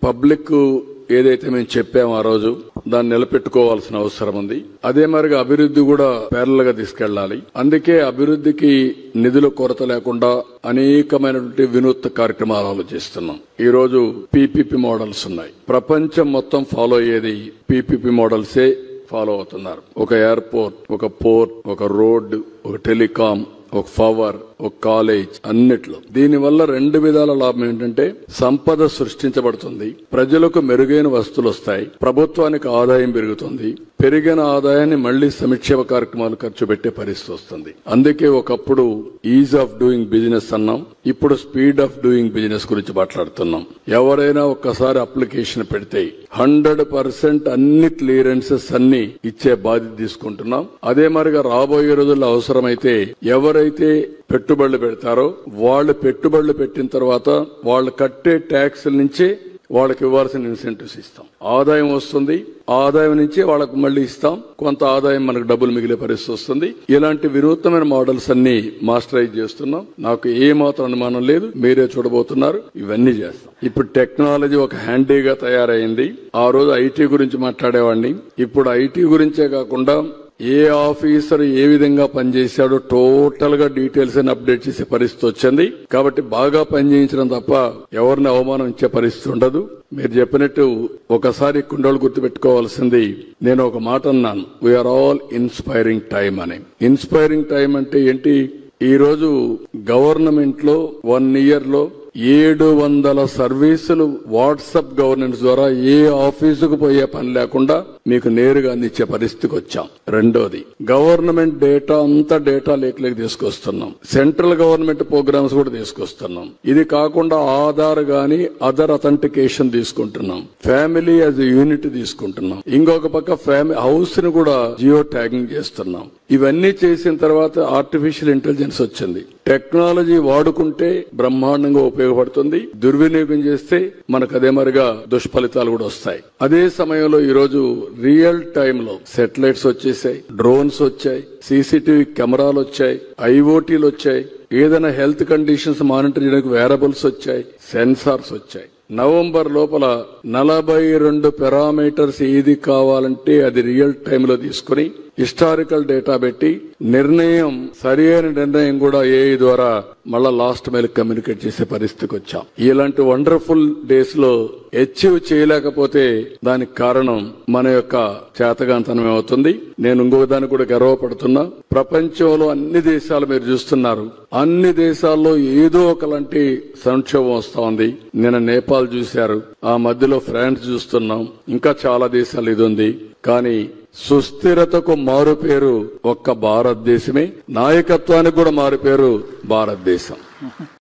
Public ఏదైతే మేము చెప్పామో ఆ రోజు దాన్ని నిలబెట్టుకోవాల్సిన అవసరం ఉంది. అదే మరిగా అభివృద్ధి కూడా ప్యారల్ గా తీసుకెళ్లాలి. అందుకే అభివృద్ధికి నిధుల కొరత లేకుండా అనేకమైనటువంటి వినూత్న కార్యక్రమాలు ఆలోచిస్తున్నాం. ఈ రోజు పీపీపీ మోడల్స్ ఉన్నాయి. ప్రపంచం మొత్తం ఫాలో అయ్యేది పీపీపీ మోడల్సే ఫాలో అవుతున్నారు. ఒక ఎయిర్పోర్ట్, ఒక పోర్ట్, ఒక రోడ్, ఒక టెలికాం, ఒక పవర్, ఒక కాలేజ్, అన్నిట్లో. దీనివల్ల రెండు విధాల లాభం ఏంటంటే సంపద సృష్టించబడుతుంది, ప్రజలకు మెరుగైన వస్తువులు వస్తాయి, ప్రభుత్వానికి ఆదాయం పెరుగుతుంది, పెరిగిన ఆదాయాన్ని మళ్లీ సంక్షేమ కార్యక్రమాలు ఖర్చు పెట్టే పరిస్థితి వస్తుంది. అందుకే ఒకప్పుడు ఈజ్ ఆఫ్ డూయింగ్ బిజినెస్ అన్నాం, ఇప్పుడు స్పీడ్ ఆఫ్ డూయింగ్ బిజినెస్ గురించి మాట్లాడుతున్నాం. ఎవరైనా ఒక్కసారి అప్లికేషన్ పెడితే 100% అన్ని క్లియరెన్సెస్ అన్ని ఇచ్చే బాధ్యత తీసుకుంటున్నాం. అదే మరిగా రాబోయే రోజుల్లో అవసరమైతే ఎవరైతే పెట్టుబడులు పెడతారో వాళ్ళు పెట్టుబడులు పెట్టిన తర్వాత వాళ్ళు కట్టే ట్యాక్స్ నుంచి వాళ్ళకి ఇవ్వాల్సిన ఇన్సెంటివ్స్ ఇస్తాం. ఆదాయం వస్తుంది, ఆదాయం నుంచి వాళ్ళకు మళ్లీ ఇస్తాం, కొంత ఆదాయం మనకు డబ్బులు మిగిలే పరిస్థితి వస్తుంది. ఇలాంటి వినూత్నమైన మోడల్స్ అన్ని మాస్టరైజ్ చేస్తున్నాం. నాకు ఏ మాత్రం అనుమానం లేదు, మీరే చూడబోతున్నారు. ఇవన్నీ చేస్తాం. ఇప్పుడు టెక్నాలజీ ఒక హ్యాండీగా తయారైంది. ఆ రోజు ఐటీ గురించి మాట్లాడేవాడిని, ఇప్పుడు ఐటీ గురించే కాకుండా ఏ ఆఫీసర్ ఏ విధంగా పనిచేశాడో టోటల్ గా డీటెయిల్స్ అని అప్డేట్ చేసే పరిస్థితి వచ్చింది. కాబట్టి బాగా పనిచేయించడం తప్ప ఎవరిని అవమానం ఇచ్చే పరిస్థితి ఉండదు. మీరు చెప్పినట్టు ఒకసారి కుండోలు గుర్తుపెట్టుకోవాల్సింది, నేను ఒక మాట అన్నాను, వీఆర్ ఆల్ ఇన్స్పైరింగ్ టైం అని. ఇన్స్పైరింగ్ టైం అంటే ఏంటి? ఈ రోజు గవర్నమెంట్ లో 1 year లో 700 సర్వీసులు వాట్సాప్ గవర్నెన్స్ ద్వారా ఏ ఆఫీసుకు పోయే పని లేకుండా మీకు నేరుగా అందించే పరిస్థితికి వచ్చాం. రెండోది, గవర్నమెంట్ డేటా అంతా డేటా లేక్ తీసుకొస్తున్నాం. సెంట్రల్ గవర్నమెంట్ ప్రోగ్రామ్స్ కూడా తీసుకొస్తున్నాం. ఇది కాకుండా ఆధార్ గాని అదర్ అథెంటికేషన్ తీసుకుంటున్నాం. ఫ్యామిలీ యాజ్ యూనిట్ తీసుకుంటున్నాం. ఇంకొక పక్క హౌస్ ని కూడా జియో ట్యాగింగ్ చేస్తున్నాం. ఇవన్నీ చేసిన తర్వాత ఆర్టిఫిషియల్ ఇంటెలిజెన్స్ వచ్చింది. టెక్నాలజీ వాడుకుంటే బ్రహ్మాండంగా ఉపయోగపడుతుంది, దుర్వినియోగం చేస్తే మనకు అదే మరిగా దుష్ఫలితాలు కూడా వస్తాయి. అదే సమయంలో ఈ రోజు రియల్ టైమ్ లో శాటిలైట్స్ వచ్చేసాయి, డ్రోన్స్ వచ్చాయి, సీసీటీవీ కెమెరాలు వచ్చాయి, ఐఓటీలు వచ్చాయి, ఏదైనా హెల్త్ కండిషన్స్ మానిటర్ చేయడానికి వేరబుల్స్ వచ్చాయి, సెన్సార్స్ వచ్చాయి. నవంబర్ లోపల 42 పారామీటర్స్ ఏది కావాలంటే అది రియల్ టైమ్ లో తీసుకుని హిస్టారికల్ డేటా పెట్టి సరైన నిర్ణయం కూడా ఏఐ ద్వారా మళ్ళా లాస్ట్ మైల్ కమ్యూనికేట్ చేసే పరిస్థితికి వచ్చాం. ఇలాంటి వండర్ఫుల్ డేస్ లో అచీవ్ చేయలేకపోతే దానికి కారణం మన యొక్క చేతగాంతనం అవుతుంది. నేను ఇంకొక దానికి కూడా గర్వపడుతున్నా. ప్రపంచంలో అన్ని దేశాలు మీరు చూస్తున్నారు, అన్ని దేశాల్లో ఏదో ఒకలాంటి సంక్షోభం వస్తా ఉంది. నిన్న నేపాల్ చూశారు, ఆ మధ్యలో ఫ్రాన్స్ చూస్తున్నాం, ఇంకా చాలా దేశాలు ఇది ఉంది. కానీ సుస్థిరతకు మారు పేరు ఒక్క భారతదేశమే, నాయకత్వానికి కూడా మారు పేరు భారతదేశం.